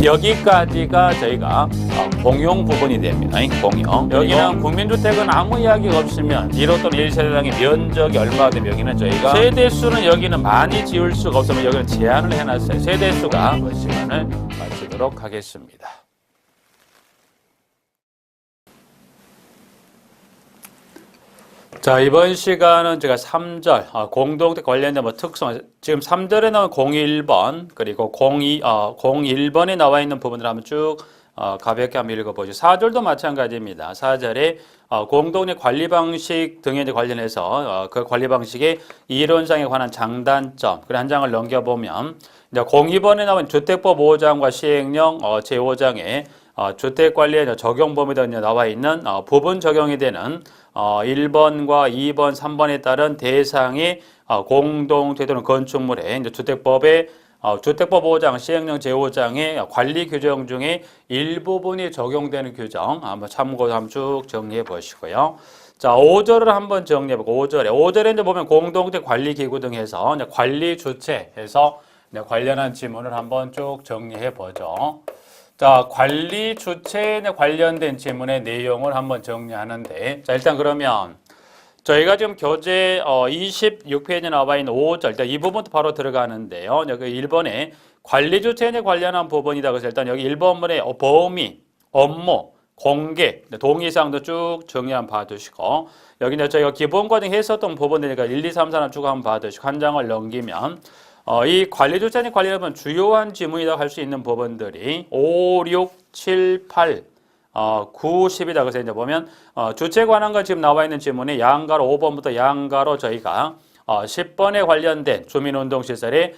여기까지가 저희가 공용 부분이 됩니다. 공용. 여기는 국민주택은 아무 이야기가 없으면 1호 또는 1세대당의 면적이 얼마가 되면 여기는 저희가 세대수는 여기는 많이 지을 수가 없으면 여기는 제한을 해놨어요. 세대수가 시간을 마치도록 하겠습니다. 자, 이번 시간은 제가 3절 공동택 관련된 특성, 지금 3절에 나온 01번 그리고 01번에 나와 있는 부분을 한번 쭉 가볍게 한번 읽어보죠. 4절도 마찬가지입니다. 4절에 공동택 관리 방식 등에 관련해서 그 관리 방식의 이론상에 관한 장단점, 그래 한 장을 넘겨보면 이제 02번에 나온 주택법 5장과 시행령 제5장에 주택관리에 적용 범위에 나와 있는 부분 적용이 되는 1번과 2번, 3번에 따른 대상의 공동택 또는 건축물에 이제 주택법의 주택법 5장, 시행령 제5장의 관리 규정 중에 일부분이 적용되는 규정 한번 참고로 한번 쭉 정리해 보시고요. 자, 5절을 한번 정리해 보고 5절에 이제 보면 공동택 관리 기구 등 해서 이제 관리 주체에서 관련한 지문을 한번 쭉 정리해 보죠. 자, 관리 주체에 관련된 지문의 내용을 한번 정리하는데, 자, 일단 그러면 저희가 지금 교재 26페이지에 나와 있는 5절, 일단 이 부분부터 바로 들어가는데요. 여기 1번에 관리 주체에 관련한 부분이다. 그래서 일단 여기 1번문에 범위, 업무, 공개, 동의사항도 쭉 정리 한번 봐두시고, 여기 이제 저희가 기본 과정 했었던 부분이니까 1, 2, 3, 4는 쭉 한번 봐두시고, 한 장을 넘기면 이 관리 주체에 관련하면 주요한 지문이라고 할 수 있는 부분들이 5, 6, 7, 8, 9, 10이다. 그래서 이제 보면 주체에 관한 거 지금 나와 있는 지문이 양가로 5번부터 양가로 저희가 10번에 관련된 주민운동시설의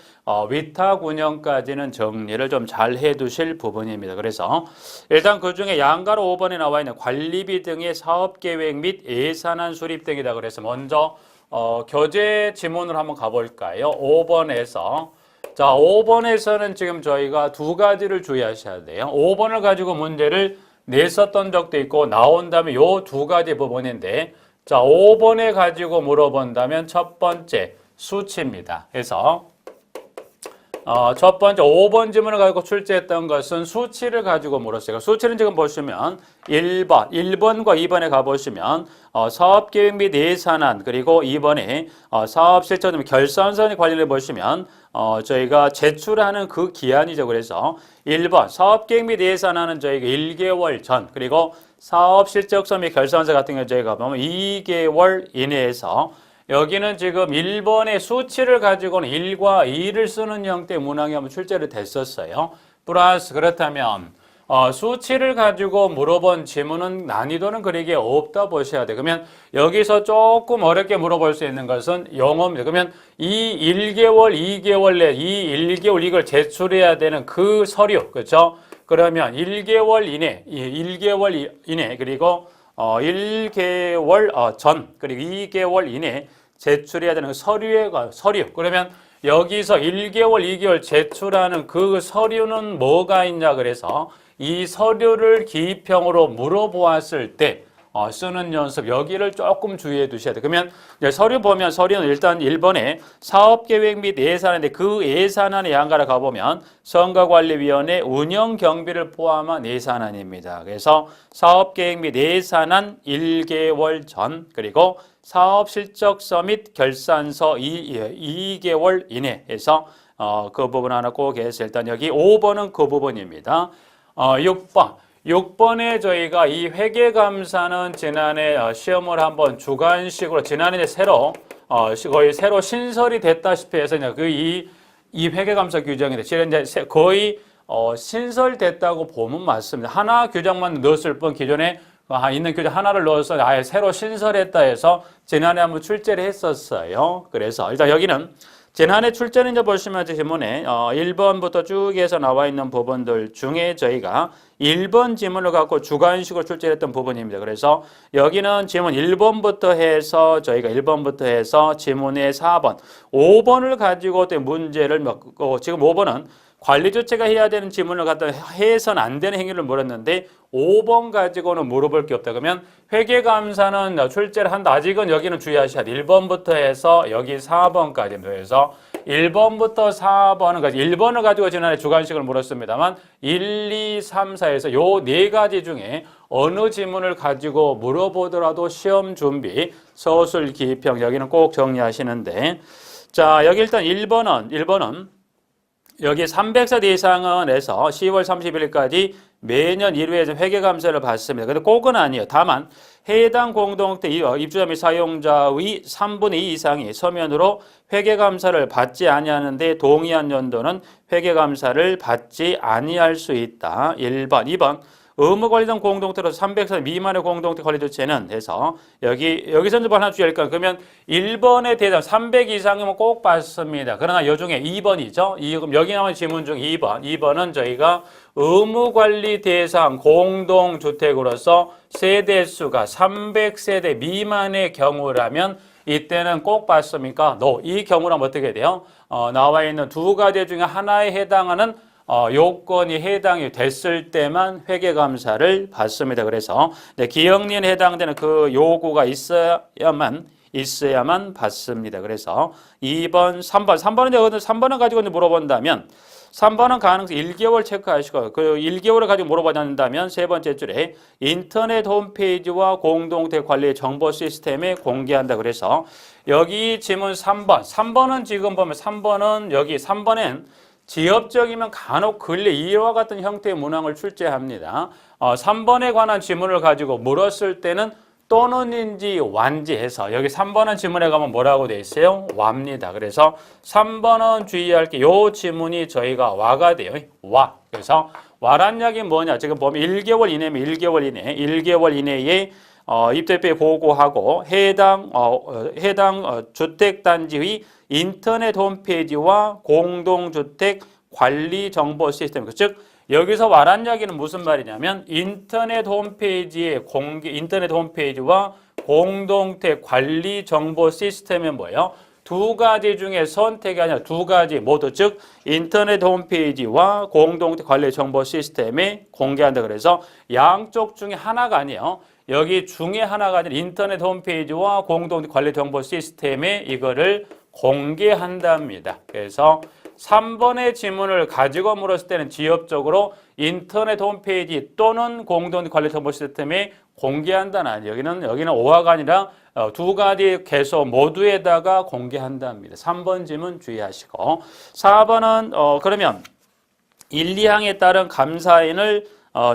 위탁 운영까지는 정리를 좀 잘 해두실 부분입니다. 그래서 일단 그 중에 양가로 5번에 나와 있는 관리비 등의 사업계획 및 예산안 수립 등이다. 그래서 먼저 교재 지문을 한번 가볼까요? 5번에서 자, 5번에서는 지금 저희가 두 가지를 주의하셔야 돼요. 5번을 가지고 문제를 냈었던 적도 있고 나온 다음에 요 두 가지 부분인데, 자, 5번에 가지고 물어본다면 첫 번째 수치입니다. 그래서 첫 번째 5번 지문을 가지고 출제했던 것은 수치를 가지고 물었어요. 수치는 지금 보시면 1번과 2번에 가보시면 사업계획 및 예산안, 그리고 2번에 사업실천 결산서에 관련해 보시면 저희가 제출하는 그 기한이죠. 그래서 1번 사업계획 및 예산안은 저희가 1개월 전, 그리고 사업실적서 및 결산서 같은 경우 저희가 보면 2개월 이내에서, 여기는 지금 1번의 수치를 가지고는 1과 2를 쓰는 형태의 문항이 한번 출제를 됐었어요. 플러스 그렇다면 수치를 가지고 물어본 지문은 난이도는 그렇게 없다 보셔야 돼요. 그러면 여기서 조금 어렵게 물어볼 수 있는 것은 영어입니다. 그러면 이 1개월, 2개월 내 이 1개월 이걸 제출해야 되는 그 서류, 그렇죠? 그러면 1개월 이내, 1개월 이내, 그리고 1개월 전, 그리고 2개월 이내 제출해야 되는 서류. 그러면 여기서 1개월, 2개월 제출하는 그 서류는 뭐가 있냐. 그래서 이 서류를 기입형으로 물어보았을 때 쓰는 연습, 여기를 조금 주의해 두셔야 돼요. 그러면 이제 서류 보면 서류는 일단 1번에 사업계획 및 예산인데, 그 예산안의 양가를 가보면 선거관리위원회 운영경비를 포함한 예산안입니다. 그래서 사업계획 및 예산안 1개월 전, 그리고 사업실적서 및 결산서 2개월 이내에서 그 부분 하나 꼭 해서 일단 여기 5번은 그 부분입니다. 6번에 저희가 이 회계감사는 지난해 시험을 한번 주관식으로 지난해 새로 거의 새로 신설이 됐다시피 해서 이 회계감사 규정인데 이제 거의 신설됐다고 보면 맞습니다. 하나 규정만 넣었을 뿐 기존에 있는 규정 하나를 넣어서 아예 새로 신설했다 해서 지난해 한번 출제를 했었어요. 그래서 일단 여기는 지난해 출제는 이제 보시면 지문에 1번부터 쭉 해서 나와 있는 부분들 중에 저희가 1번 지문을 갖고 주관식으로 출제했던 부분입니다. 그래서 여기는 지문 1번부터 해서 저희가 1번부터 해서 지문의 4번, 5번을 가지고 문제를 지금 5번은 관리 주체가 해야 되는 지문을 갖다 해서는 안 되는 행위를 물었는데 5번 가지고는 물어볼 게 없다. 그러면 회계감사는 출제를 한다. 아직은 여기는 주의하셔야 돼. 1번부터 해서 여기 4번까지. 그래서 1번부터 4번은 1번을 가지고 지난해 주관식을 물었습니다만 1, 2, 3, 4에서 요 네 가지 중에 어느 지문을 가지고 물어보더라도 시험 준비, 서술, 기평 여기는 꼭 정리하시는데 자, 여기 일단 1번은 여기 300세 이상은 해서 10월 31일까지 매년 1회에서 회계감사를 받습니다. 근데 꼭은 아니에요. 다만 해당 공동체 입주자 및 사용자의 3분의 2 이상이 서면으로 회계감사를 받지 아니하는데 동의한 연도는 회계감사를 받지 아니할 수 있다. 1번, 2번 의무 관리된 공동체로서 300세 미만의 공동체 관리 주체는 해서 여기서 좀 하나 주의할 거예요. 그러면 1번에 대해서 300 이상이면 꼭 받습니다. 그러나 이 중에 2번이죠. 그럼 여기 나온 지문 중 2번. 2번은 저희가 의무 관리 대상 공동주택으로서 세대수가 300세대 미만의 경우라면 이때는 꼭 받습니까? No. 이 경우라면 어떻게 돼요? 나와 있는 두 가지 중에 하나에 해당하는 요건이 해당이 됐을 때만 회계감사를 받습니다. 그래서 기억리에 해당되는 그 요구가 있어야만 받습니다. 그래서 2번, 3번은 가지고 물어본다면 3번은 가능성 1개월 체크하시고 그 1개월을 가지고 물어본다면 세 번째 줄에 인터넷 홈페이지와 공동체 관리 정보 시스템에 공개한다. 그래서 여기 지문 3번은 지금 보면 3번엔 지엽적이면 간혹 근래 이와 같은 형태의 문항을 출제합니다. 3번에 관한 지문을 가지고 물었을 때는 또는인지 완지해서 여기 3번은 지문에 가면 뭐라고 돼 있어요? 와입니다. 그래서 3번은 주의할 게 요 지문이 저희가 와가 돼요. 와. 그래서 와란 이야기 뭐냐? 지금 보면 1개월 이내면 1개월 이내에 입주협회 보고하고 해당 주택단지의 인터넷 홈페이지와 공동주택 관리 정보 시스템, 즉 여기서 말한 이야기는 무슨 말이냐면 인터넷 홈페이지와 공동주택 관리 정보 시스템은 뭐예요? 두 가지 중에 선택이 아니라 두 가지 모두, 즉 인터넷 홈페이지와 공동주택 관리 정보 시스템에 공개한다. 그래서 양쪽 중에 하나가 아니에요. 여기 중에 하나가 아니라 인터넷 홈페이지와 공동주택 관리 정보 시스템에 이거를 공개한답니다. 그래서 3번의 지문을 가지고 물었을 때는 지엽적으로 인터넷 홈페이지 또는 공동주택 관리 정보 시스템에 공개한다는 아니에요. 여기는 오화가 아니라 두 가지 개소 모두에다가 공개한답니다. 3번 지문 주의하시고 4번은 그러면 1, 2항에 따른 감사인을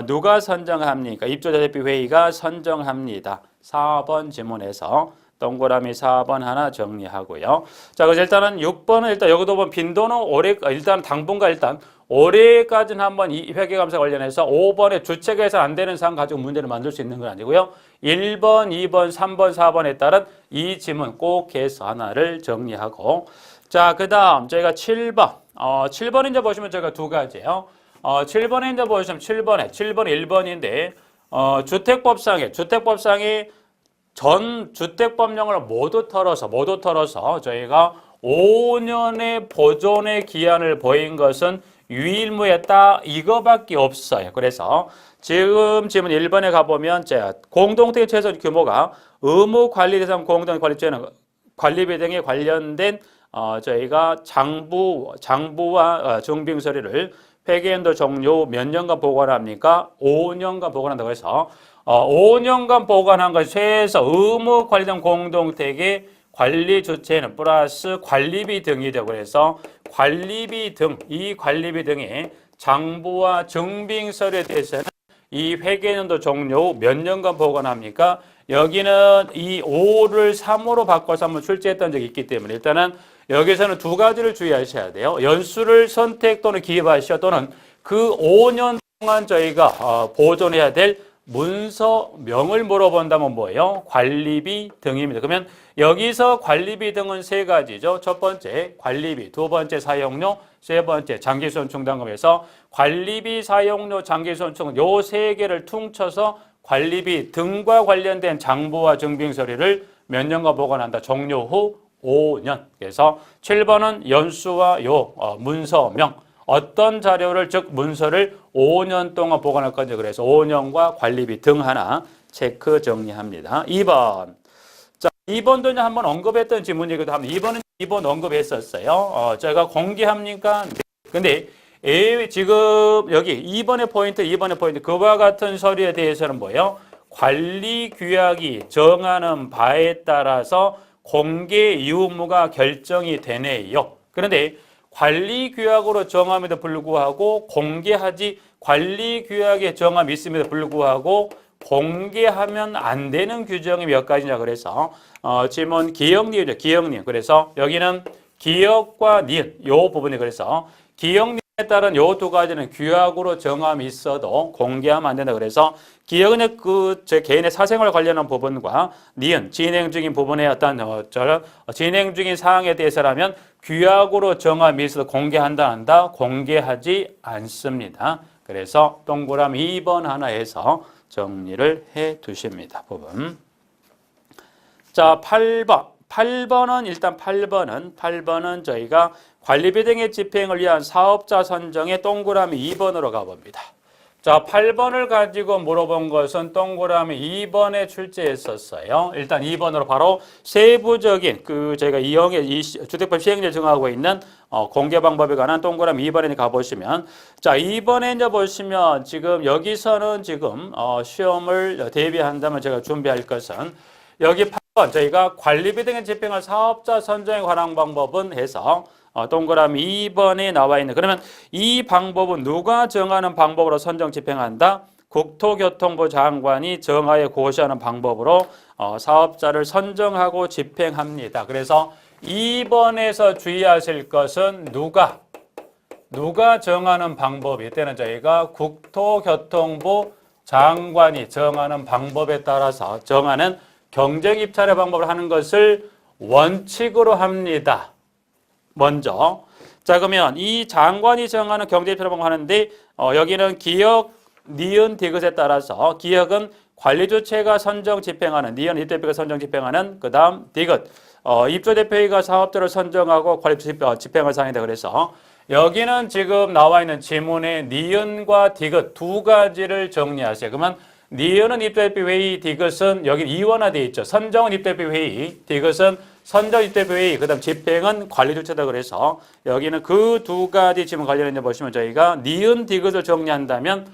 누가 선정합니까? 입주자대표회의가 선정합니다. 4번 지문에서 동그라미 4번 하나 정리하고요. 자, 그래서 일단은 6번은 일단 여기도 보면 빈도는 일단 당분간 올해까지는 한번 이 회계감사 관련해서 5번에 주체가 해서 안 되는 사항 가지고 문제를 만들 수 있는 건 아니고요. 1번, 2번, 3번, 4번에 따른 이 지문 꼭 해서 하나를 정리하고 자, 그 다음 저희가 7번. 7번 이제 보시면 저희가 두 가지예요. 7번에 이제 보시면 7번에 1번인데 주택법상에 전 주택법령을 모두 털어서 저희가 5년의 보존의 기한을 보인 것은 유일무에 딱 이거밖에 없어요. 그래서 지금 지문 1번에 가보면 공동택 최소 규모가 의무관리대상 공동관리죄는 관리비 등에 관련된 저희가 장부와 증빙서류를 회계연도 종료 몇 년간 보관합니까? 5년간 보관한다고 해서 5년간 보관한 것이 최소 의무 관리된 공동택의 관리 주체는 플러스 관리비 등이 되고 그래서 이 관리비 등의 장부와 증빙 서류에 대해서는 이 회계연도 종료 후 몇 년간 보관합니까? 여기는 이 5를 3으로 바꿔서 한번 출제했던 적이 있기 때문에 일단은 여기서는 두 가지를 주의하셔야 돼요. 연수를 선택 또는 기입하시어 또는 그 5년 동안 저희가 보존해야 될 문서명을 물어본다면 뭐예요? 관리비 등입니다. 그러면 여기서 관리비 등은 세 가지죠. 첫 번째 관리비, 두 번째 사용료, 세 번째 장기수원 충당금에서 관리비, 사용료, 장기수원 충당 요 세 개를 퉁쳐서 관리비 등과 관련된 장부와 증빙서류를 몇 년간 보관한다. 종료 후 5년. 그래서 7번은 연수와 문서명 어떤 자료를 즉 문서를 5년 동안 보관할 건지 그래서 5년과 관리비 등 하나 체크 정리합니다. 2번. 자, 2번도 이제 한번 언급했던 질문이기도 합니다. 2번은 2번 언급했었어요. 제가 공개합니까? 네. 근데 지금 여기 2번의 포인트 그와 같은 서류에 대해서는 뭐예요? 관리 규약이 정하는 바에 따라서 공개 유무가 결정이 되네요. 그런데 관리 규약으로 정함에도 불구하고 관리 규약에 정함이 있음에도 불구하고 공개하면 안 되는 규정이 몇 가지냐 그래서 질문 기억 니은이죠. 기억 니은. 그래서 여기는 기억과 니은 요 부분이 그래서 기억 니은에 따른 요 두 가지는 규약으로 정함이 있어도 공개하면 안 된다. 그래서 기억은 제 개인의 사생활 관련한 부분과 니은 진행 중인 부분의 어떤 진행 중인 사항에 대해서라면 규약으로 정함이 있어도 공개한다 한다 공개하지 않습니다. 그래서 동그라미 2번 하나에서 정리를 해 두십니다. 부분. 자, 8번은 일단 8번은 저희가 관리비 등의 집행을 위한 사업자 선정의 동그라미 2번으로 가봅니다. 자, 8번을 가지고 물어본 것은 동그라미 2번에 출제했었어요. 일단 2번으로 바로 세부적인 저희가 이 주택법 시행령 정하고 있는 공개 방법에 관한 동그라미 2번에 가보시면 자, 2번에 이제 보시면 지금 여기서는 지금 시험을 대비한다면 제가 준비할 것은 여기 8번 저희가 관리비 등의 집행할 사업자 선정에 관한 방법은 해서 동그라미 2번에 나와 있는 그러면 이 방법은 누가 정하는 방법으로 선정 집행한다? 국토교통부 장관이 정하에 고시하는 방법으로 사업자를 선정하고 집행합니다. 그래서 2번에서 주의하실 것은 누가 정하는 방법이 때는 저희가 국토교통부 장관이 정하는 방법에 따라서 정하는 경쟁 입찰의 방법을 하는 것을 원칙으로 합니다. 먼저 자 그러면 이 장관이 정하는 경쟁 입찰의 방법을 하는데 여기는 기억, 니은, 디귿에 따라서 기억은 관리주체가 선정 집행하는 니은 입주대표가 선정 집행하는 그 다음 디귿 입주대표가 사업자를 선정하고 관리 집행할 사항이다. 그래서 여기는 지금 나와 있는 지문에 니은과 디귿 두 가지를 정리하세요. 그러면 니은은 입주대표 회의, 디귿은 여기 이원화되어 있죠. 선정은 입주대표 회의, 디귿은 선정 입주대표 회의, 그 다음 집행은 관리주체다. 그래서 여기는 그 두 가지 지문 관련해서 보시면 저희가 니은, 디귿을 정리한다면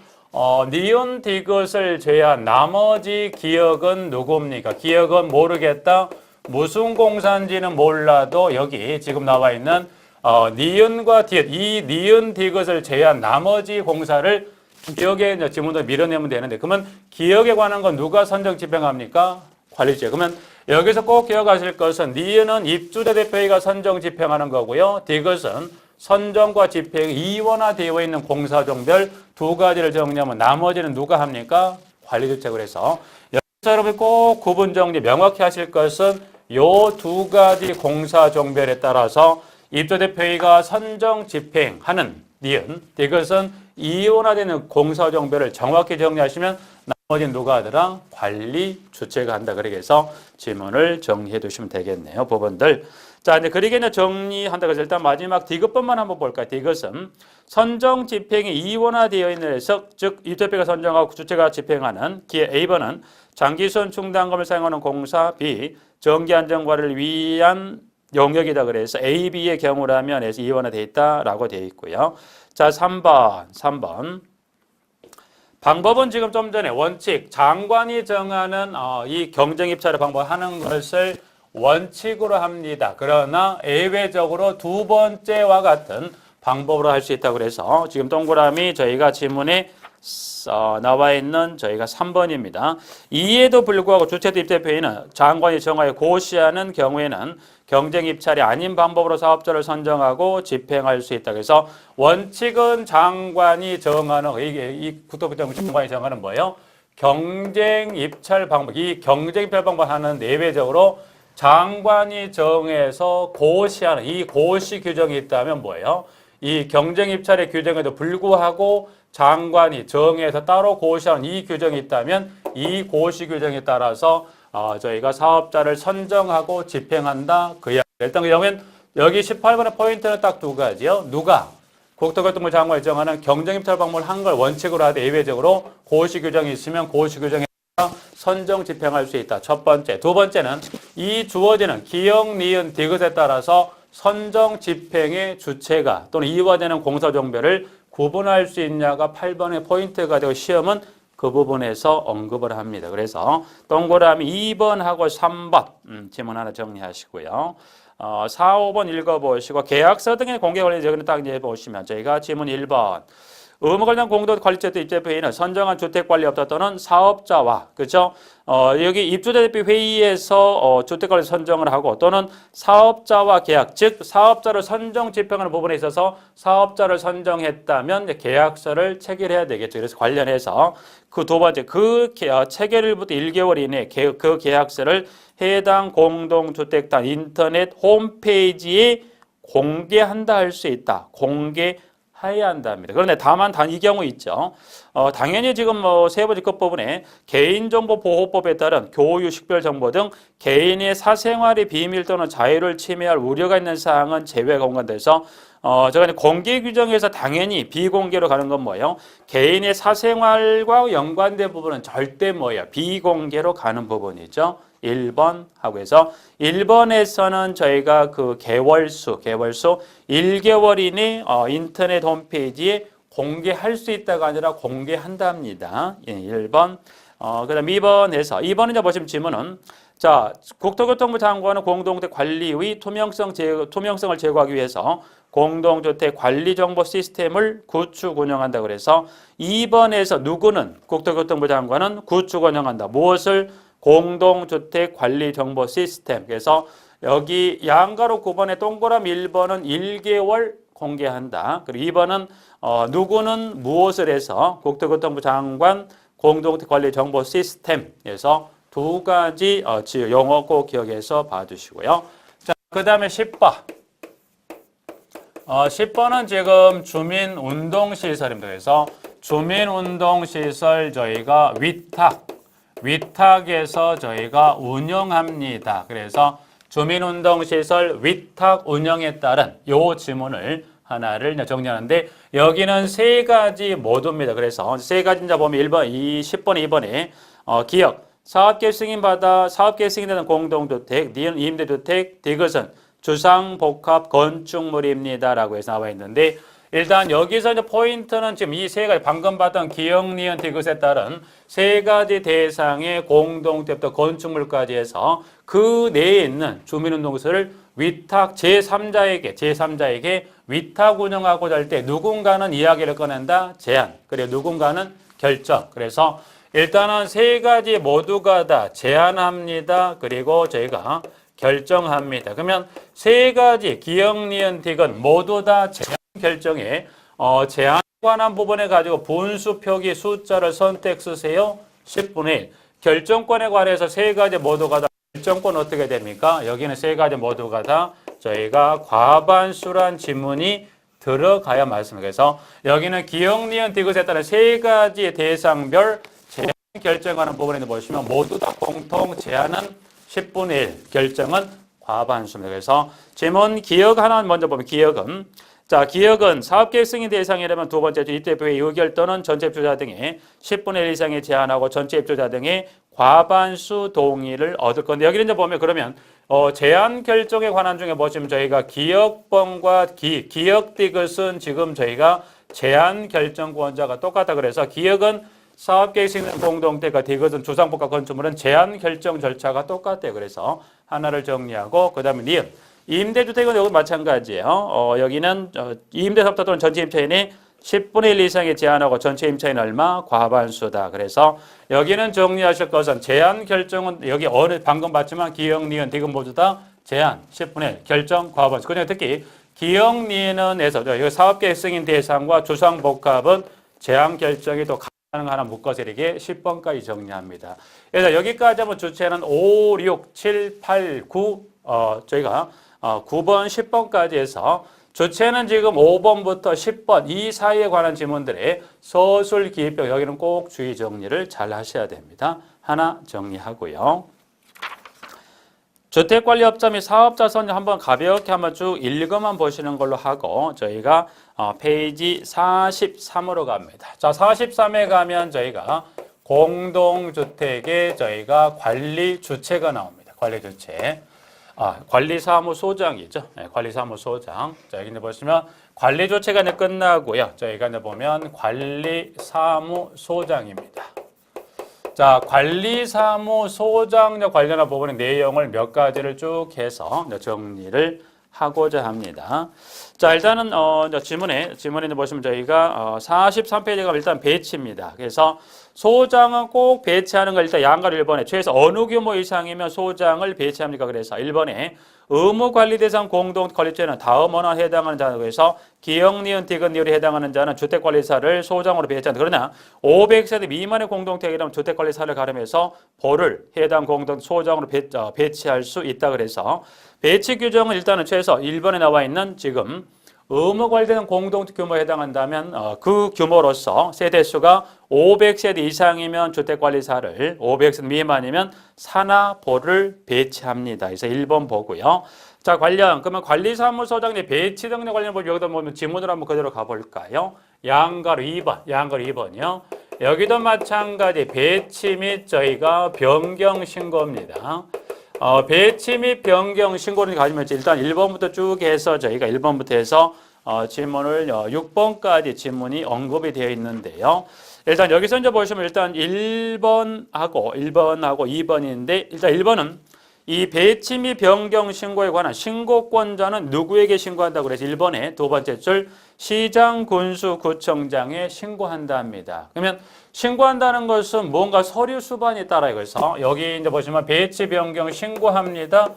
니은, 디귿을 제외한 나머지 기억은 누굽니까? 기억은 모르겠다. 무슨 공사인지는 몰라도 여기 지금 나와 있는 니은과 디귿, 이 니은, 디귿을 제외한 나머지 공사를 기억에 지문도 밀어내면 되는데 그러면 기억에 관한 건 누가 선정 집행합니까? 관리주체. 그러면 여기서 꼭 기억하실 것은 니은은 입주자 대표회의가 선정 집행하는 거고요. 디귿은 선정과 집행이 이원화되어 있는 공사종별 두 가지를 정리하면 나머지는 누가 합니까? 관리주체. 그래서 여기서 여러분 꼭 구분 정리 명확히 하실 것은 요 두 가지 공사종별에 따라서 입주자 대표회의가 선정 집행하는 니은, 디귿은 이원화되는 공사종별을 정확히 정리하시면 나머지는 누가 하더라? 관리 주체가 한다. 그렇게 해서 질문을 정리해 두시면 되겠네요. 부분들. 자, 이제 그리게 이제 정리한다. 그래서 일단 마지막 디귿번만 한번 볼까요? 디귿은 선정 집행이 이원화되어 있는 해서 즉 입주대표가 선정하고 주체가 집행하는 기회 A번은 장기수원 충당금을 사용하는 공사 B 정기 안전관리를 위한 용역이다. 그래서 A, B의 경우라면 해서 이원화되어 있다라고 되어 있고요. 자, 3번. 방법은 지금 좀 전에 원칙, 장관이 정하는 이 경쟁 입찰의 방법 하는 것을 원칙으로 합니다. 그러나 예외적으로 두 번째와 같은 방법으로 할 수 있다고 그래서 지금 동그라미 저희가 지문에 나와 있는 저희가 3번입니다. 이에도 불구하고 주체도 입주대표회의는 장관이 정하에 고시하는 경우에는 경쟁 입찰이 아닌 방법으로 사업자를 선정하고 집행할 수 있다. 그래서 원칙은 장관이 정하는 이 국토부장 장관이 정하는 뭐예요? 경쟁 입찰 방법. 이 경쟁 입찰 방법 하는 예외적으로 장관이 정해서 고시하는 이 고시 규정이 있다면 뭐예요? 이 경쟁 입찰의 규정에도 불구하고 장관이 정해서 따로 고시하는 이 규정이 있다면 이 고시 규정에 따라서 저희가 사업자를 선정하고 집행한다. 그 이야기. 일단 그러면 여기 18번의 포인트는 딱 두 가지요. 누가 국토교통부 장관이 정하는 경정입찰 방문을 한 걸 원칙으로 하되 예외적으로 고시 규정이 있으면 고시 규정에 선정 집행할 수 있다. 첫 번째. 두 번째는 이 주어지는 기역, 니은, 디귿에 따라서 선정 집행의 주체가 또는 이루어지는 공사 종별을 구분할 수 있냐가 8번의 포인트가 되고 시험은 그 부분에서 언급을 합니다. 그래서 동그라미 2번하고 3번 지문 하나 정리하시고요. 4, 5번 읽어보시고 계약서 등의 공개 관련 여기는 딱 이제 보시면 저희가 지문 1번 의무 관련 공도 관리처 입주대표 회의는 선정한 주택관리업자 또는 사업자와 그죠? 여기 입주대표 회의에서 주택관리 선정을 하고 또는 사업자와 계약 즉 사업자를 선정 집행하는 부분에 있어서 사업자를 선정했다면 계약서를 체결해야 되겠죠. 그래서 관련해서 그 두 번째 그 체결일부터 1개월 이내 그 계약서를 해당 공동주택단 인터넷 홈페이지에 공개한다 할 수 있다. 공개해야 한답니다. 그런데 다만 이 경우 있죠. 당연히 지금 세 번째 끝부분에 개인정보보호법에 따른 교유, 식별정보 등 개인의 사생활의 비밀 또는 자유를 침해할 우려가 있는 사항은 제외가 공간돼서 제가 공개 규정에서 당연히 비공개로 가는 건 뭐예요? 개인의 사생활과 연관된 부분은 절대 뭐예요? 비공개로 가는 부분이죠. 1번 하고 해서 1번에서는 저희가 그 개월수 1개월 이내 인터넷 홈페이지에 공개할 수 있다가 아니라 공개한답니다. 1번. 그 다음 2번에서 2번은 이제 보시면 지문은 자, 국토교통부 장관은 공동주택 관리의 투명성을 제고하기 위해서 공동주택 관리 정보 시스템을 구축 운영한다 그래서 2번에서 누구는 국토교통부 장관은 구축 운영한다. 무엇을? 공동주택 관리 정보 시스템. 그래서 여기 양가로 9번에 동그라미 1번은 1개월 공개한다. 그리고 2번은 누구는 무엇을 해서 국토교통부 장관 공동주택 관리 정보 시스템에서 두 가지 용어 꼭 기억해서 봐주시고요. 자, 그 다음에 10번. 10번은 지금 주민운동시설입니다. 그래서 주민운동시설 저희가 위탁에서 저희가 운영합니다. 그래서 주민운동시설 위탁 운영에 따른 요 지문을 하나를 정리하는데 여기는 세 가지 모두입니다. 그래서 세 가지 이제 보면 1번, 10번, 2번에 기억, 사업계획 승인받아 사업계획 승인되는 공동주택, 니은 임대주택, 디귿은 주상복합 건축물입니다. 라고 해서 나와 있는데 일단 여기서 이제 포인트는 지금 이 세 가지 방금 봤던 기역, 니은, 디귿에 따른 세 가지 대상의 공동주택부터 건축물까지 해서 그 내에 있는 주민운동시설을 위탁 제3자에게 위탁 운영하고자 할 때 누군가는 이야기를 꺼낸다. 제안. 그리고 누군가는 결정. 그래서 일단은 세 가지 모두가 다 제안합니다. 그리고 저희가 결정합니다. 그러면 세 가지 기역, 니은, 디귿 모두 다 제안 결정에 제안에 관한 부분에 가지고 분수 표기 숫자를 선택 쓰세요. 10분의 1. 결정권에 관해서 세 가지 모두가 다 결정권 어떻게 됩니까? 여기는 세 가지 모두가 다 저희가 과반수란 지문이 들어가야 맞습니다. 그래서 여기는 기역, 니은, 디귿에 따른 세 가지 대상별 제안 결정하는 부분에 보시면 모두 다 공통 제안은 10분의 1, 결정은 과반수입니다. 그래서 지문 기역 하나 먼저 보면 기역은 기역은 사업계획 승인 대상이라면 두 번째 입주대표의 의결 또는 전체 입주자 등의 10분의 1 이상의 제안하고 전체 입주자 등의 과반수 동의를 얻을 건데 여기는 이제 보면 그러면 제안 결정에 관한 중에 보시면 저희가 기역번과 기역 디귿은 지금 저희가 제안 결정권자가 똑같다 그래서 기역은 사업계획 승인 공동주택과 디귿은 주상복합 건축물은 제안 결정 절차가 똑같아요. 그래서 하나를 정리하고 그 다음에 니은 임대주택은 여기 마찬가지예요. 여기는 임대사업자 또는 전체 임차인이 10분의 1 이상의 제한하고 전체 임차인 얼마? 과반수다. 그래서 여기는 정리하실 것은 제한 결정은 여기 방금 봤지만 기역, 니은, 디귿 모두 다 제한 10분의 1 결정 과반수. 그냥 특히 기역, 니은에서 여기 사업계획 승인 대상과 주상복합은 제한 결정이 또 가능하나 묶어서 이렇게 10번까지 정리합니다. 그래서 여기까지 하면 주체는 5, 6, 7, 8, 9 저희가 9번, 10번까지 해서 주체는 지금 5번부터 10번 이 사이에 관한 지문들의 서술 기입형 여기는 꼭 주의 정리를 잘 하셔야 됩니다. 하나 정리하고요. 주택관리업자 및 사업자선 한번 가볍게 한번 쭉 읽어만 보시는 걸로 하고 저희가 페이지 43으로 갑니다. 자, 43에 가면 저희가 공동주택의 저희가 관리주체가 나옵니다. 관리주체. 관리사무소장이죠. 네, 관리사무소장. 자, 여기 보시면 관리주체가 끝나고요. 저희가 보면 관리사무소장입니다. 자, 관리사무소장과 관련한 부분의 내용을 몇 가지를 쭉 해서 정리를 하고자 합니다. 자, 일단은 지문에 보시면 저희가 43페이지가 가면 일단 배치입니다. 그래서 소장은 꼭 배치하는 걸 일단 양가로 1번에 최소 어느 규모 이상이면 소장을 배치합니까? 그래서 1번에 의무관리 대상 공동관리죄는 다음 원화에 해당하는 자라고 해서 기역, 니은, 디귿, 니을에 해당하는 자는 주택관리사를 소장으로 배치한다. 그러나 500세대 미만의 공동택이라면 주택관리사를 가름해서 보를 해당 공동 소장으로 배치할 수 있다. 그래서 배치 규정은 일단은 최소 1번에 나와 있는 지금 의무 관리되는 공동체 규모에 해당한다면 그 규모로서 세대수가 500세대 이상이면 주택관리사를 500세대 미만이면 산하보를 배치합니다. 그래서 1번 보고요. 자, 그러면 관리사무소장의 배치 등의 관련 법 여기다 보면 지문으로 한번 그대로 가볼까요? 양가로 2번이요. 여기도 마찬가지 배치 및 저희가 변경 신고입니다. 배치 및 변경 신고를 가지면 일단 1번부터 쭉 해서 저희가 1번부터 해서 질문을 6번까지 질문이 언급이 되어 있는데요. 일단 여기서 이제 보시면 일단 1번하고 2번인데 일단 1번은 이 배치 및 변경 신고에 관한 신고권자는 누구에게 신고한다고 그래서 1번에 두 번째 줄 시장, 군수, 구청장에 신고한답니다. 그러면 신고한다는 것은 뭔가 서류 수반에 따라 그래서 여기 이제 보시면 배치 변경 신고합니다.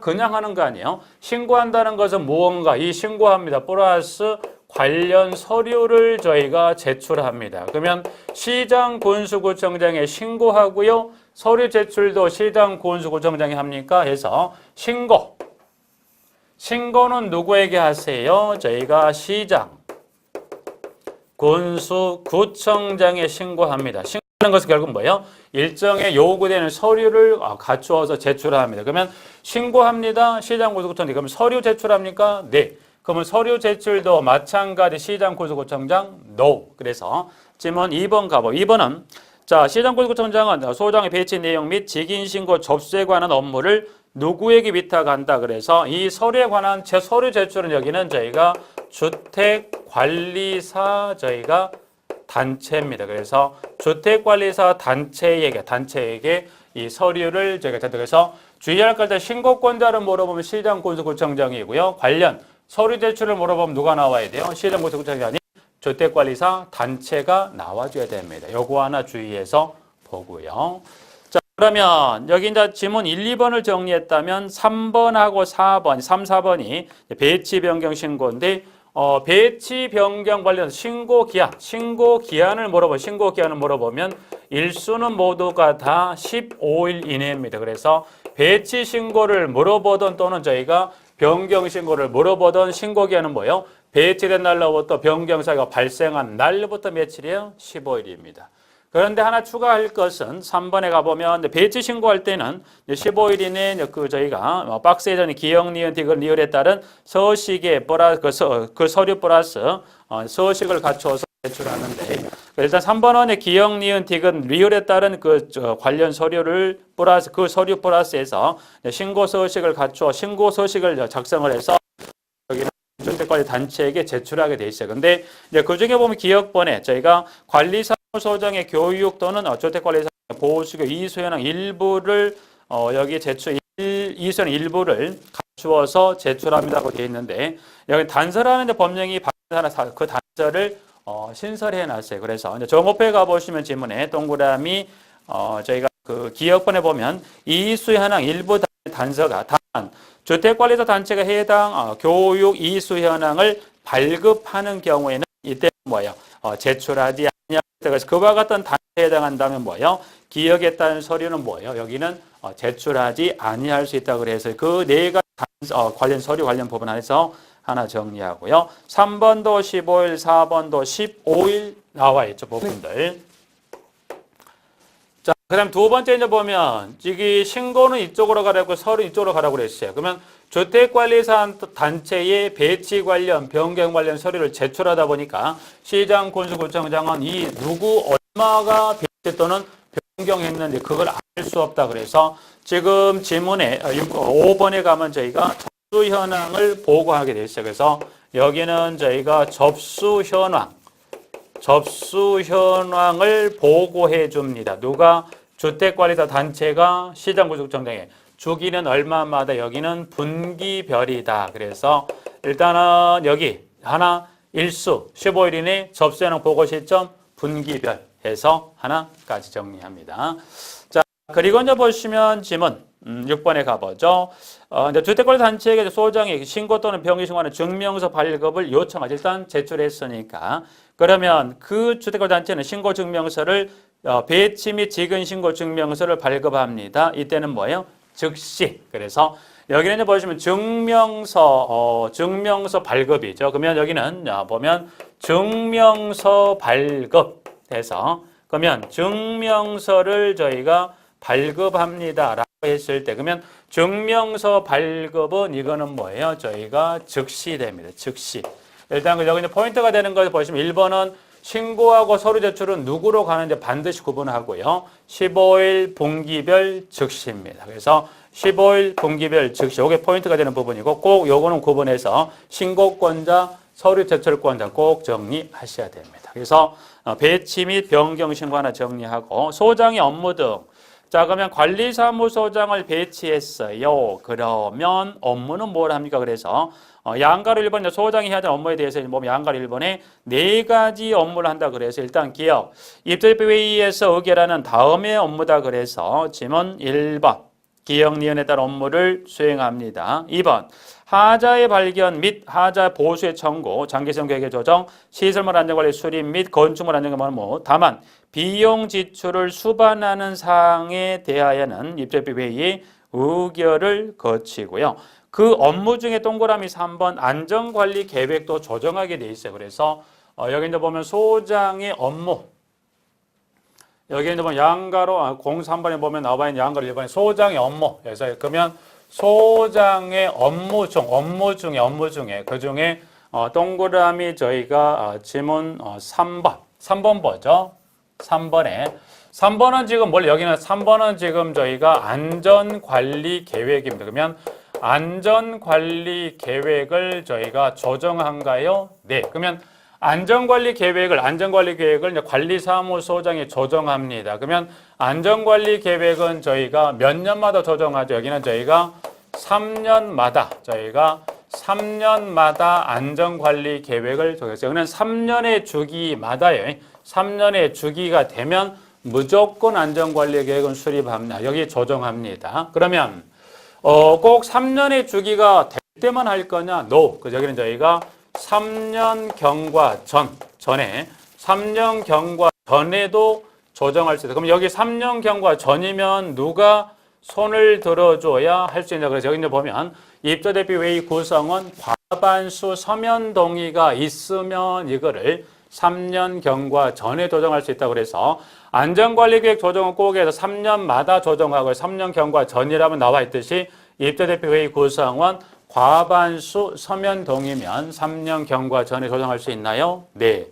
그냥 하는 거 아니에요. 신고한다는 것은 무언가 이 신고합니다. 플러스 관련 서류를 저희가 제출합니다. 그러면 시장, 군수, 구청장에 신고하고요. 서류 제출도 시장, 군수, 구청장이 합니까? 해서 신고는 누구에게 하세요? 저희가 시장, 군수, 구청장에 신고합니다. 신고하는 것은 결국 뭐예요? 일정에 요구되는 서류를 갖추어서 제출합니다. 그러면 신고합니다. 시장, 군수, 구청장. 그러면 서류 제출합니까? 네. 그러면 서류 제출도 마찬가지 시장, 군수, 구청장? No. 그래서 질문 2번 가보. 2번은 자, 시장, 군수, 구청장은 소장의 배치 내용 및 직인 신고 접수에 관한 업무를 누구에게 위탁한다. 그래서 이 서류에 관한 서류 제출은 여기는 저희가 주택관리사 저희가 단체입니다. 그래서 주택관리사 단체에게 이 서류를 저희가 그래서 주의할 것은 신고권자를 물어보면 시장, 군수, 구청장이고요. 관련 서류 제출을 물어보면 누가 나와야 돼요? 시장, 군수, 구청장이 아닌 주택관리사 단체가 나와줘야 됩니다. 요거 하나 주의해서 보고요. 자, 그러면 여기 이제 지문 1, 2번을 정리했다면 3번하고 4번, 3, 4번이 배치 변경 신고인데 배치 변경 관련 신고 기한을 물어보면 일수는 모두가 다 15일 이내입니다. 그래서 배치 신고를 물어보던 또는 저희가 변경 신고를 물어보던 신고 기한은 뭐예요? 배치된 날로부터 변경 사유가 발생한 날로부터 며칠이에요? 15일입니다. 그런데 하나 추가할 것은 3번에 가보면 배치 신고할 때는 15일 이내에 저희가 박스에 전에 기역, 니은, 디귿, 리을에 따른 서식에 그 서류 플러스 서식을 갖추어서 제출하는데 일단 3번원의 기역, 니은, 디귿, 리을에 따른 관련 서류를 플러스 그 서류 플러스에서 신고 서식을 갖추어 신고 서식을 작성을 해서 여기는 주택관리 단체에게 제출하게 돼 있어요. 근데 이제 그 중에 보면 기역번에 저희가 관리사무소장의 교육 또는 주택관리사 보호수교 이수현황 일부를 여기 이수현황 일부를 갖추어서 제출합니다고 되어 있는데 여기 단서라는 법령이 하나 그 단서를 신설해 놨어요. 그래서 이제 정호표에 가 보시면 지문에 동그라미 저희가 그 기역번에 보면 이수현황 일부 단서가 단 주택관리사 단체가 해당 교육 이수 현황을 발급하는 경우에는 이때 뭐예요? 제출하지 않냐. 그래서 그와 같은 단체에 해당한다면 뭐예요? 기억에 따른 서류는 뭐예요? 여기는 제출하지 아니할 수 있다고 그래서 그 네 가지 관련 서류 관련 부분 안에서 하나 정리하고요. 3번도 15일, 4번도 15일 나와 있죠. 부분들. 자, 그다음 두 번째 이제 보면 이게 신고는 이쪽으로 가라고 서류 이쪽으로 가라고 그랬어요. 그러면 주택관리사 단체의 배치 관련 변경 관련 서류를 제출하다 보니까 시장 군수구청장은 이 누구 얼마가 배치 또는 변경했는지 그걸 알 수 없다 그래서 지금 지문에 5번에 가면 저희가 접수 현황을 보고하게 돼 있어요. 그래서 여기는 저희가 접수 현황을 보고해 줍니다. 누가? 주택관리사 단체가 시장구청장에 주기는 얼마마다 여기는 분기별이다. 그래서 일단은 여기 하나 일수 15일 이내 접수 현황 보고 시점 분기별 해서 하나까지 정리합니다. 자, 그리고 이제 보시면 지문 6번에 가보죠. 이제 주택관리사 단체에게 소장이 신고 또는 병기 신고하는 증명서 발급을 요청하죠. 일단 제출했으니까. 그러면 그 주택관리사 단체는 신고 증명서를 배치 및 지근 신고 증명서를 발급합니다. 이때는 뭐예요? 즉시. 그래서 여기는 이제 보시면 증명서 발급이죠. 그러면 여기는 보면 증명서 발급해서 그러면 증명서를 저희가 발급합니다라고 했을 때 그러면 증명서 발급은 이거는 뭐예요? 저희가 즉시 됩니다. 즉시. 일단 여기 이제 포인트가 되는 걸 보시면 1번은 신고하고 서류 제출은 누구로 가는지 반드시 구분하고요. 15일 분기별 즉시입니다. 그래서 15일 분기별 즉시 이게 포인트가 되는 부분이고 꼭 요거는 구분해서 신고권자, 서류 제출권자 꼭 정리하셔야 됩니다. 그래서 배치 및 변경 신고 하나 정리하고 소장의 업무 등 자, 그러면 관리사무소장을 배치했어요. 그러면 업무는 뭘 합니까? 그래서 양가로 1번 소장이 해야 될 업무에 대해서 보면 양가로 1번에 4가지 업무를 한다 그래서 일단 기억, 입조협회 회의에서 의결하는 다음의 업무다 그래서 지문 1번 기억리언에 따른 업무를 수행합니다. 2번 하자의 발견 및 하자 보수의 청구, 장기성 계획의 조정, 시설물 안전관리 수립 및 건축물 안전관리 업무. 다만 비용 지출을 수반하는 사항에 대하여는 입조협회 회의의 의결을 거치고요. 그 업무 중에 동그라미 3번 안전관리 계획도 조정하게 돼 있어요. 그래서 여기 이제 보면 소장의 업무 여기 이제 보면 양가로 03번에 보면 나와 있는 양가로 1번에 소장의 업무. 그래서 그러면 소장의 업무 중에 그 중에 동그라미 저희가 지문 3번 보죠. 3번은 지금 여기는 3번은 지금 저희가 안전관리 계획입니다. 그러면 안전관리 계획을 저희가 조정한가요? 네. 그러면 안전관리 계획을 이제 관리사무소장이 조정합니다. 그러면 안전관리 계획은 저희가 몇 년마다 조정하죠? 여기는 저희가 3년마다 안전관리 계획을 조정했어요. 여기는 3년의 주기마다요. 3년의 주기가 되면 무조건 안전관리 계획은 수립합니다. 여기 조정합니다. 그러면 꼭 3년의 주기가 될 때만 할 거냐? No. 그래서 여기는 저희가 3년 경과 전에 3년 경과 전에도 조정할 수 있다. 그럼 여기 3년 경과 전이면 누가 손을 들어줘야 할 수 있냐. 그래서 여기 이제 보면 입조대표 회의 구성원 과반수 서면 동의가 있으면 이거를 3년 경과 전에 조정할 수 있다고 그래서 안전관리계획 조정은 꼭 해서 3년마다 조정하고 3년 경과 전이라면 나와 있듯이 입조대표 회의 구성원 과반수 서면 동의면 3년 경과 전에 조정할 수 있나요? 네.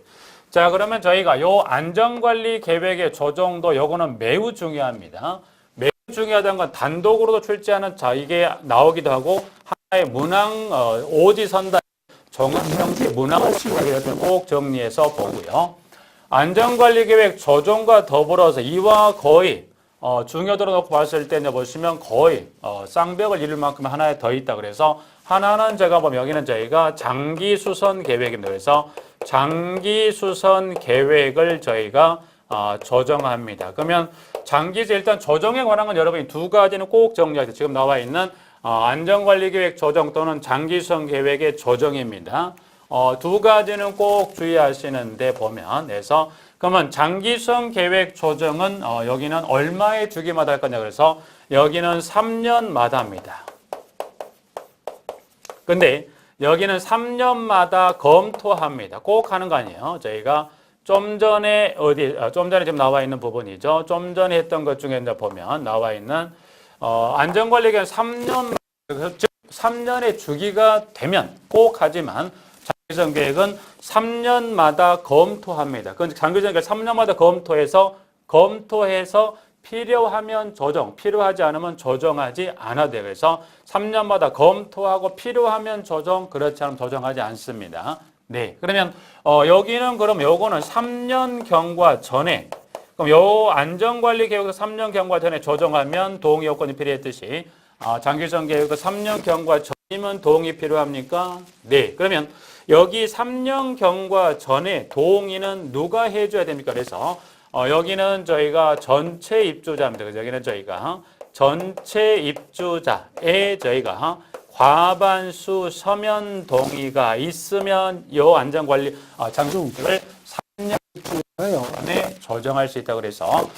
자, 그러면 저희가 요 안전관리 계획의 조정도 요거는 매우 중요합니다. 매우 중요하다는 건 단독으로도 출제하는 자 이게 나오기도 하고 하나의 문항 오지선다 정학 형태 문항을 치우게 되면 꼭 정리해서 보고요. 안전관리 계획 조정과 더불어서 이와 거의 중요도로 놓고 봤을 때 이제 보시면 거의 쌍벽을 이룰 만큼 하나에 더 있다. 그래서 하나는 제가 보면 여기는 저희가 장기수선 계획입니다. 그래서 장기수선 계획을 저희가 조정합니다. 그러면 장기수 일단 조정에 관한 건 여러분이 두 가지는 꼭 정리하세요. 지금 나와 있는 안전관리계획 조정 또는 장기수선 계획의 조정입니다. 두 가지는 꼭 주의하시는데 보면 그래서 그러면 장기수선 계획 조정은 여기는 얼마의 주기마다 할 거냐 그래서 여기는 3년마다입니다. 근데 여기는 3년마다 검토합니다. 꼭 하는 거 아니에요. 저희가 좀 전에 좀 전에 지금 나와 있는 부분이죠. 좀 전에 했던 것 중에 이제 보면 나와 있는 안전관리 기간 3년, 즉 3년의 주기가 되면 꼭 하지만 장기적 계획은 3년마다 검토합니다. 그 장기적 계획 3년마다 검토해서 필요하면 조정, 필요하지 않으면 조정하지 않아도 돼요. 그래서 3년마다 검토하고 필요하면 조정, 그렇지 않으면 조정하지 않습니다. 네, 그러면 여기는 그럼 요거는 3년 경과 전에, 그럼 요 안전관리 계획에서 3년 경과 전에 조정하면 동의 요건이 필요했듯이 장기적 계획에서 3년 경과 전이면 동의 필요합니까? 네, 그러면 여기 3년 경과 전에 동의는 누가 해줘야 됩니까? 그래서 여기는 저희가 전체 입주자입니다. 그래서 여기는 저희가 전체 입주자에 저희가 과반수 서면 동의가 있으면 요 안전관리 장기를 3년 안에 조정할 수 있다. 그래서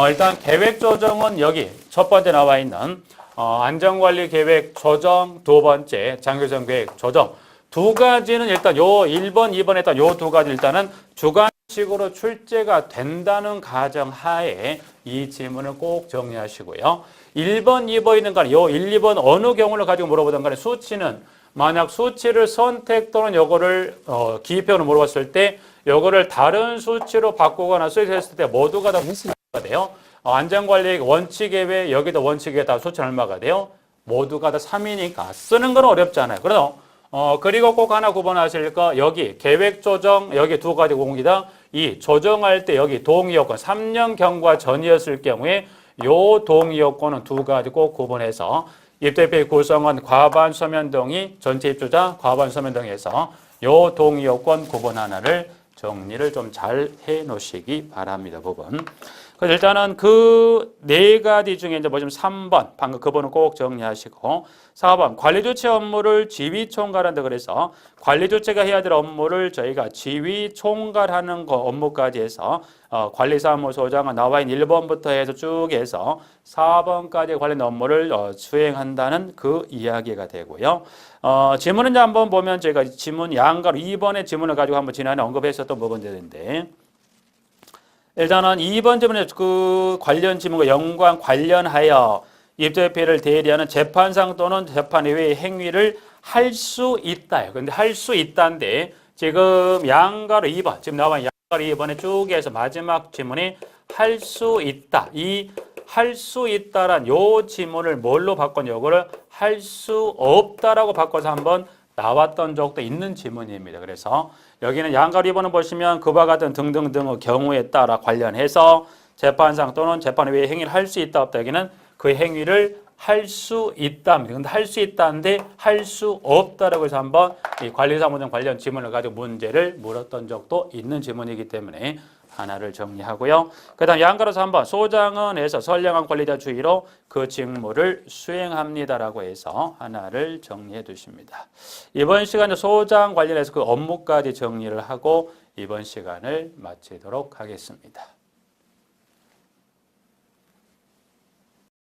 일단 계획 조정은 여기 첫 번째 나와 있는 안전관리 계획 조정, 두 번째 장기적 계획 조정. 두 가지는 일단 요 1번, 2번에 일단 요 두 가지 일단은 주관식으로 출제가 된다는 가정 하에 이 질문을 꼭 정리하시고요. 1번, 2번 있는 간에 요 1, 2번 어느 경우를 가지고 물어보던 간에 수치는 만약 수치를 선택 또는 요거를 기입표로 물어봤을 때 요거를 다른 수치로 바꾸거나 수익했을 때 모두가 다 얼마가 돼요? 안전관리 원칙에 왜 여기도 원칙에 다 수치는 얼마가 돼요? 모두가 다 3이니까 쓰는 건 어렵지 않아요. 그래서 그리고 꼭 하나 구분하실 거 여기 계획 조정 여기 두 가지 공기다. 이 조정할 때 여기 동의 요건 3년 경과 전이었을 경우에 요 동의 요건은 두 가지 꼭 구분해서 입주협회 구성원 과반 서면 동의 전체 입주자 과반 서면 동의해서 요 동의 요건 구분 하나를 정리를 좀 잘 해 놓으시기 바랍니다. 부분. 그래서 일단은 그 네 가지 중에 이제 보시면 3번 방금 그 부분은 꼭 정리하시고 4번 관리주체 업무를 지휘총괄한다. 그래서 관리주체가 해야 될 업무를 저희가 지휘총괄하는 거 업무까지 해서 관리사무소장은 나와 있는 1번부터 해서 쭉 해서 4번까지 관련 업무를 수행한다는 그 이야기가 되고요. 지문은 이제 한번 보면 저희가 지문 양가로 2번의 지문을 가지고 한번 지난해 언급했었던 부분들인데 일단은 2번 지문에 그 관련 지문과 관련하여 입주협회를 대리하는 재판상 또는 재판 이외의 행위를 할 수 있다. 그런데 할 수 있다인데 지금 양가로 2번 지금 나와 있는 양가로 2번에 쭉 해서 마지막 지문이 할 수 있다. 이 할 수 있다란 요 지문을 뭘로 바꿨냐? 요거를 할 수 없다라고 바꿔서 한번 나왔던 적도 있는 지문입니다. 그래서 여기는 양가로 2번을 보시면 그와 같은 등등등의 경우에 따라 관련해서 재판상 또는 재판 외의 행위를 할 수 있다 없다. 여기는 그 행위를 할 수 있다입니다. 근데 할 수 있다인데 할 수 없다라고 해서 한번 이 관리사무장 관련 지문을 가지고 문제를 물었던 적도 있는 지문이기 때문에 하나를 정리하고요. 그 다음 양가로서 한번 소장은 해서 선량한 관리자 주의로 그 직무를 수행합니다라고 해서 하나를 정리해 두십니다. 이번 시간에 소장 관련해서 그 업무까지 정리를 하고 이번 시간을 마치도록 하겠습니다.